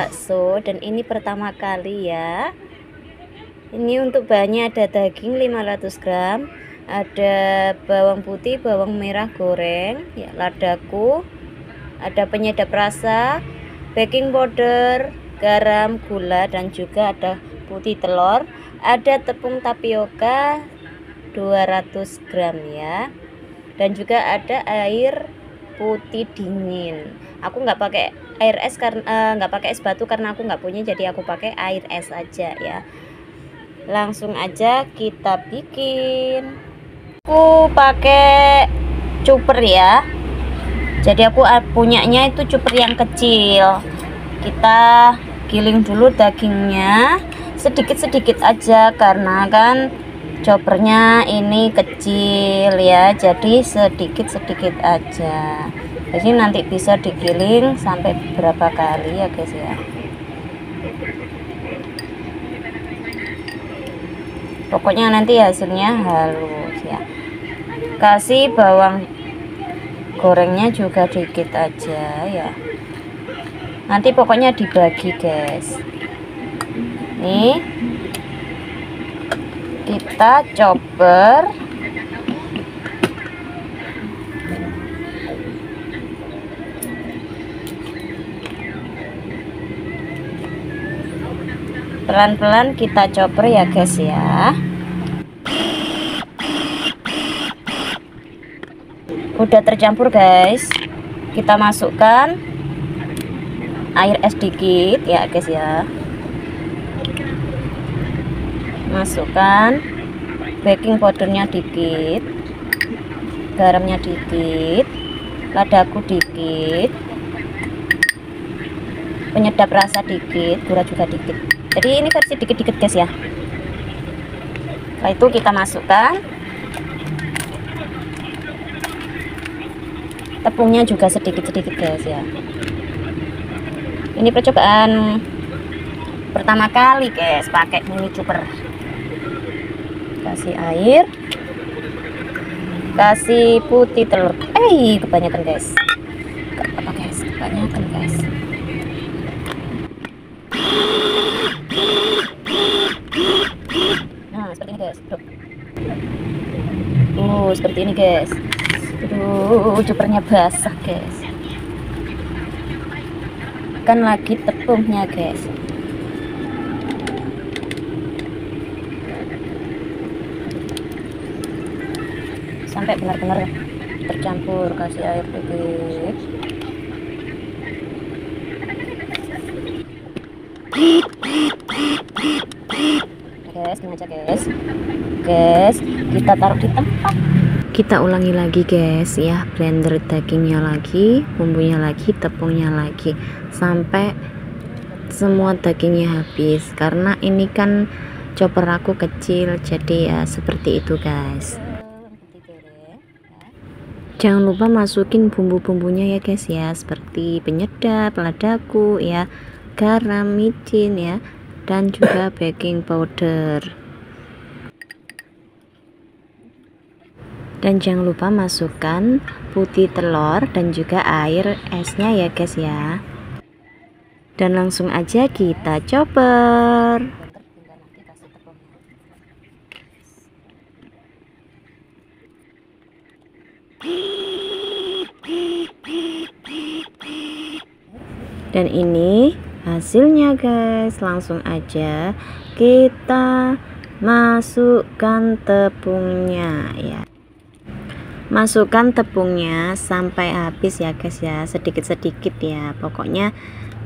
bakso dan ini pertama kali ya. Ini untuk bahannya ada daging 500 gram, ada bawang putih, bawang merah goreng, ya, ladaku, ada penyedap rasa, baking powder, garam, gula, dan juga ada putih telur, ada tepung tapioka 200 gram ya, dan juga ada air putih dingin. Aku nggak pakai air es karena nggak pakai es batu karena aku nggak punya, jadi aku pakai air es aja ya. Langsung aja kita bikin. Aku pakai chopper ya, jadi aku punyanya itu chopper yang kecil. Kita giling dulu dagingnya sedikit-sedikit aja karena kan choppernya ini kecil ya, jadi sedikit-sedikit aja. Jadi nanti bisa digiling sampai berapa kali ya guys ya. Pokoknya nanti hasilnya halus ya. Kasih bawang gorengnya juga dikit aja ya. Nanti pokoknya dibagi guys. Nih kita chopper pelan-pelan, kita chopper ya guys ya. Udah tercampur guys, kita masukkan air es dikit ya guys ya. Masukkan baking powdernya dikit, garamnya dikit, ladaku dikit, penyedap rasa dikit, gula juga dikit. Jadi ini versi dikit-dikit guys ya. Setelah itu kita masukkan tepungnya juga sedikit-sedikit guys ya. Ini percobaan pertama kali guys pakai mini chopper. Kasih air, kasih putih telur. Kebanyakan guys, gak apa-apa guys, kebanyakan guys. Nah seperti ini guys. Seperti ini guys. Choppernya basah guys, kan lagi tepungnya guys. Sampai benar-benar tercampur, kasih air dikit. Guys, ini aja guys, kita taruh di tempat. Kita ulangi lagi guys ya, blender dagingnya lagi, bumbunya lagi, tepungnya lagi, sampai semua dagingnya habis. Karena ini kan chopper aku kecil, jadi ya seperti itu guys. Jangan lupa masukin bumbu-bumbunya ya guys ya, seperti penyedap, ladaku ya, garam, micin ya, dan juga baking powder. Dan jangan lupa masukkan putih telur dan juga air esnya ya guys ya. Dan langsung aja kita chopper. Dan ini hasilnya guys. Langsung aja kita masukkan tepungnya ya. Masukkan tepungnya sampai habis ya guys ya, sedikit-sedikit ya, pokoknya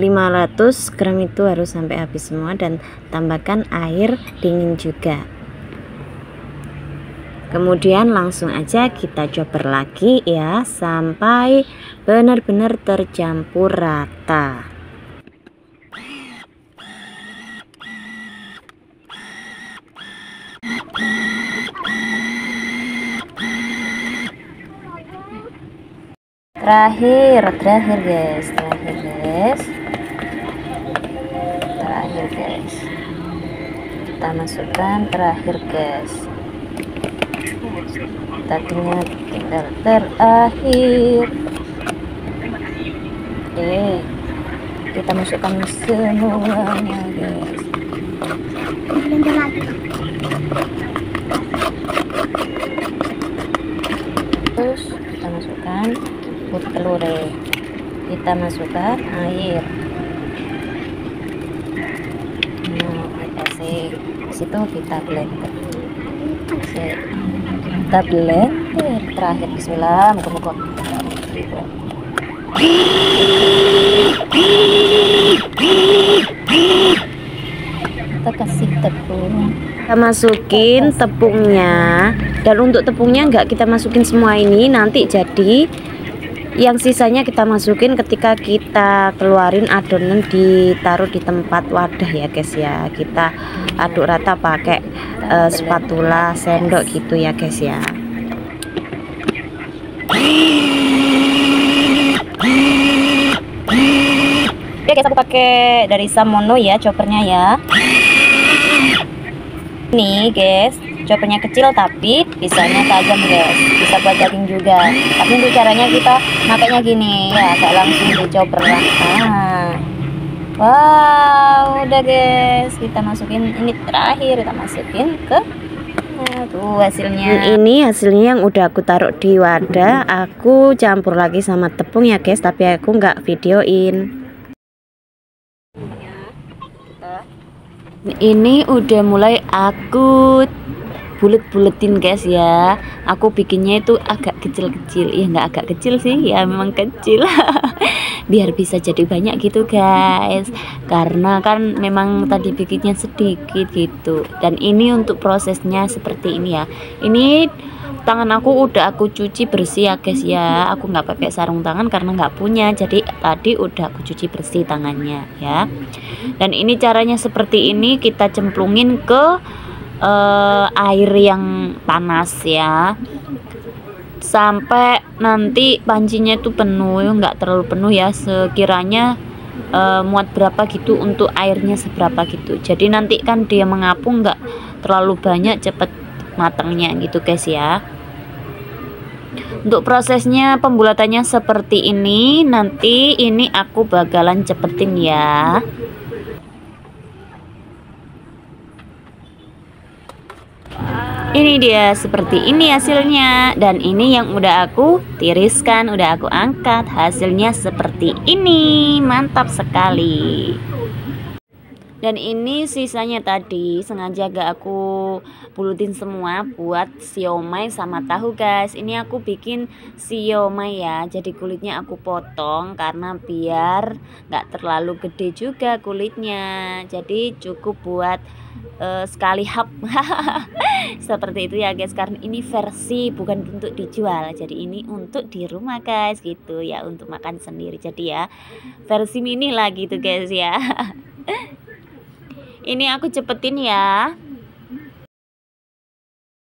500 gram itu harus sampai habis semua, dan tambahkan air dingin juga. Kemudian langsung aja kita chopper lagi ya, sampai benar-benar tercampur rata. Terakhir guys, kita masukkan terakhir guys, dagingnya tinggal terakhir. kita masukkan semuanya guys. Terus kita masukkan putih telur, kita masukkan air. Nah, kita situ kita blender. Kita blender terakhir. Bismillah, moga-moga kita kasih tepung, kita masukin tepungnya. Dan untuk tepungnya enggak kita masukin semua ini, nanti jadi yang sisanya kita masukin ketika kita keluarin adonan, ditaruh di tempat wadah ya guys ya. Kita aduk rata pakai spatula sendok gitu ya guys ya. Oke guys, aku pakai dari Samono ya choppernya ya. Ini guys, choppernya kecil tapi pisaunya tajam guys, bisa buat daging juga. Tapi untuk caranya kita makanya gini ya, agak langsung di chopper lah. Wow, udah guys, kita masukin ini terakhir, kita masukin ke tuh hasilnya. Ini hasilnya yang udah aku taruh di wadah, aku campur lagi sama tepung ya guys, tapi aku nggak videoin. Ini udah mulai aku bulet-buletin guys ya. Aku bikinnya itu agak kecil-kecil, ya nggak agak kecil sih, ya memang kecil. Biar bisa jadi banyak gitu guys, karena kan memang tadi bikinnya sedikit gitu. Dan ini untuk prosesnya seperti ini ya. Ini tangan aku udah aku cuci bersih ya guys ya. Aku nggak pakai sarung tangan karena nggak punya, jadi tadi udah aku cuci bersih tangannya ya. Dan ini caranya seperti ini, kita cemplungin ke air yang panas ya, sampai nanti pancinya itu penuh, nggak terlalu penuh ya, sekiranya muat berapa gitu, untuk airnya seberapa gitu. Jadi nanti kan dia mengapung, nggak terlalu banyak, cepet matangnya gitu guys ya. Untuk prosesnya pembulatannya seperti ini, nanti ini aku bakalan cepetin ya. Ini dia seperti ini hasilnya, dan ini yang udah aku tiriskan, udah aku angkat, hasilnya seperti ini, mantap sekali. Dan ini sisanya tadi sengaja gak aku bulutin semua buat siomay sama tahu guys. Ini aku bikin siomay ya, jadi kulitnya aku potong karena biar gak terlalu gede juga kulitnya, jadi cukup buat sekali hap. Seperti itu ya guys, karena ini versi bukan untuk dijual, jadi ini untuk di rumah guys gitu ya, untuk makan sendiri. Jadi ya versi mini lah gitu guys ya. Ini aku cepetin ya.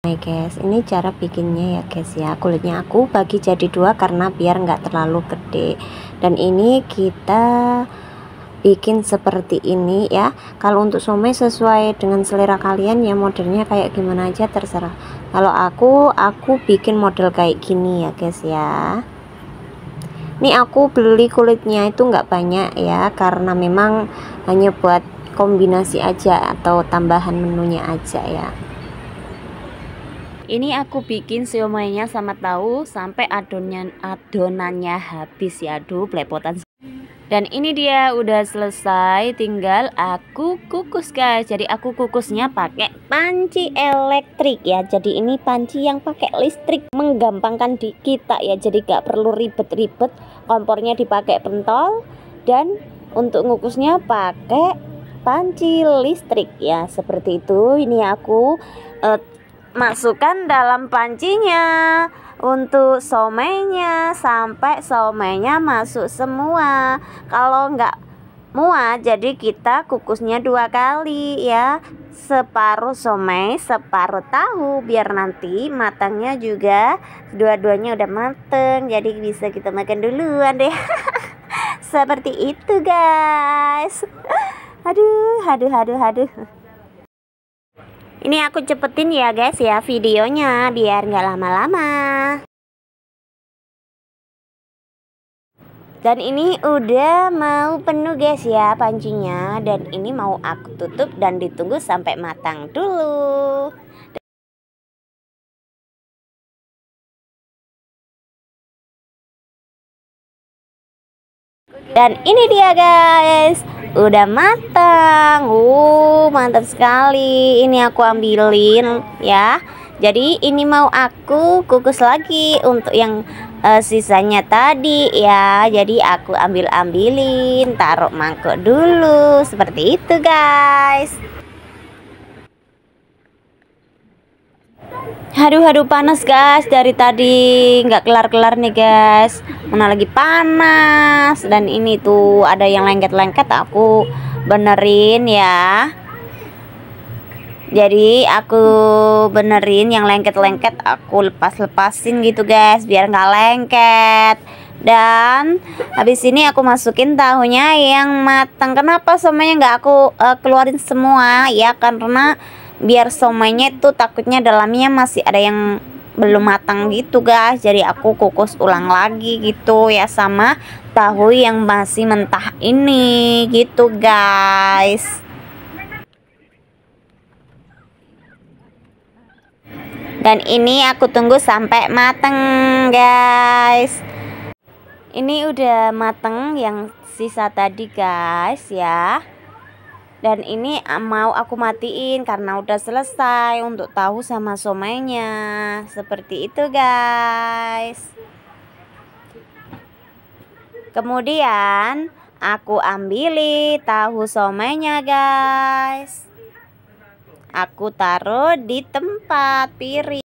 Nah guys, ini cara bikinnya ya guys ya. Kulitnya aku bagi jadi dua karena biar nggak terlalu gede. Dan ini kita bikin seperti ini ya. Kalau untuk somai sesuai dengan selera kalian ya, modelnya kayak gimana aja terserah. Kalau aku bikin model kayak gini ya guys ya. Ini aku beli kulitnya itu nggak banyak ya, karena memang hanya buat kombinasi aja atau tambahan menunya aja ya. Ini aku bikin siomaynya sama tahu sampai adonannya habis ya. Aduh belepotan. Dan ini dia udah selesai, tinggal aku kukus guys. Jadi aku kukusnya pakai panci elektrik ya. Jadi ini panci yang pakai listrik, menggampangkan di kita ya. Jadi gak perlu ribet-ribet, kompornya dipakai pentol, dan untuk ngukusnya pakai panci listrik ya, seperti itu. Ini aku masukkan dalam pancinya untuk somainya sampai somainya masuk semua. Kalau nggak muat, jadi kita kukusnya 2 kali ya, separuh somai separuh tahu, biar nanti matangnya juga dua-duanya udah mateng, jadi bisa kita makan duluan deh. Seperti itu guys. Aduh. Ini aku cepetin ya guys ya videonya, biar nggak lama-lama. Dan ini udah mau penuh guys ya pancinya. Dan ini mau aku tutup dan ditunggu sampai matang dulu. Dan ini dia guys, udah matang. Mantap sekali. Ini aku ambilin ya. Jadi ini mau aku kukus lagi untuk yang sisanya tadi ya. Jadi aku ambilin, taruh mangkok dulu seperti itu guys. Haduh panas guys, dari tadi nggak kelar-kelar nih guys, mana lagi panas. Dan ini tuh ada yang lengket-lengket, aku benerin ya. Jadi aku benerin yang lengket-lengket, aku lepasin gitu guys biar nggak lengket. Dan habis ini aku masukin tahunya yang matang. Kenapa somainya nggak aku keluarin semua ya, karena biar somainya itu takutnya dalamnya masih ada yang belum matang gitu guys. Jadi aku kukus ulang lagi gitu ya, sama tahu yang masih mentah ini gitu guys. Dan ini aku tunggu sampai mateng guys. Ini udah mateng yang sisa tadi guys ya. Dan ini mau aku matiin karena udah selesai untuk tahu sama somainya. Seperti itu guys. Kemudian aku ambil tahu somainya guys. Aku taruh di tempat piring.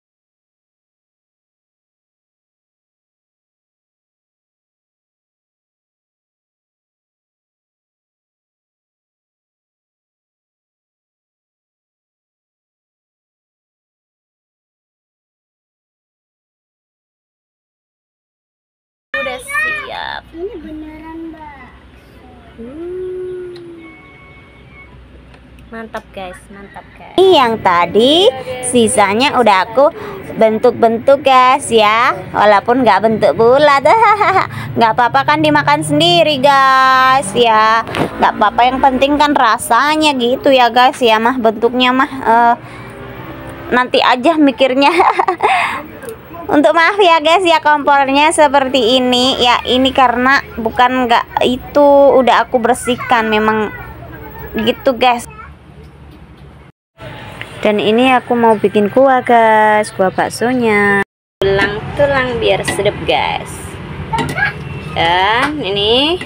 Udah siap. Ini beneran mbak. Mantap guys, mantap guys. Ini yang tadi sisanya udah aku bentuk-bentuk guys ya, walaupun nggak bentuk bulat. Nggak apa-apa kan, dimakan sendiri guys ya, nggak apa-apa, yang penting kan rasanya gitu ya guys ya. Mah bentuknya mah nanti aja mikirnya. Untuk maaf ya guys ya, kompornya seperti ini ya. Ini karena bukan nggak itu, udah aku bersihkan memang gitu guys. Dan ini aku mau bikin kuah guys, kuah baksonya. Tulang biar sedap guys. Dan ini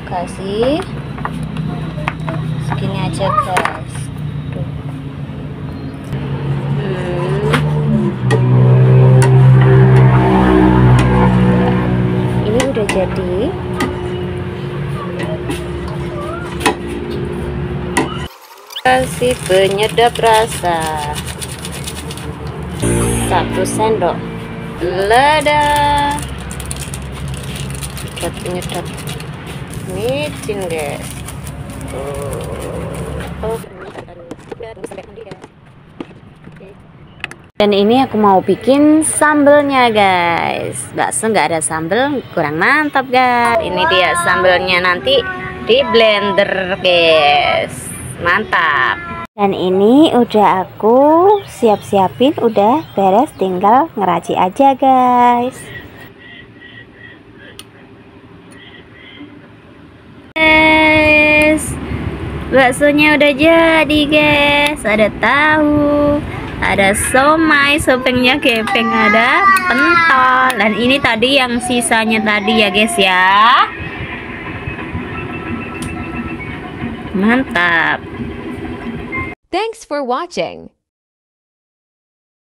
kasih segini aja guys. Ini udah jadi. Kasih penyedap rasa 1 sendok lada buat penyedap micin guys. Dan ini aku mau bikin sambelnya guys. Bakso nggak ada sambel kurang mantap guys. Ini dia sambelnya, nanti di blender guys. Mantap. Dan ini udah aku siap-siapin, udah beres, tinggal ngeracik aja guys. Guys, baksonya udah jadi guys. Ada tahu, ada somai, sopengnya gepeng, ada pentol. Dan ini tadi yang sisanya tadi ya guys ya. Mantap. Thanks for watching.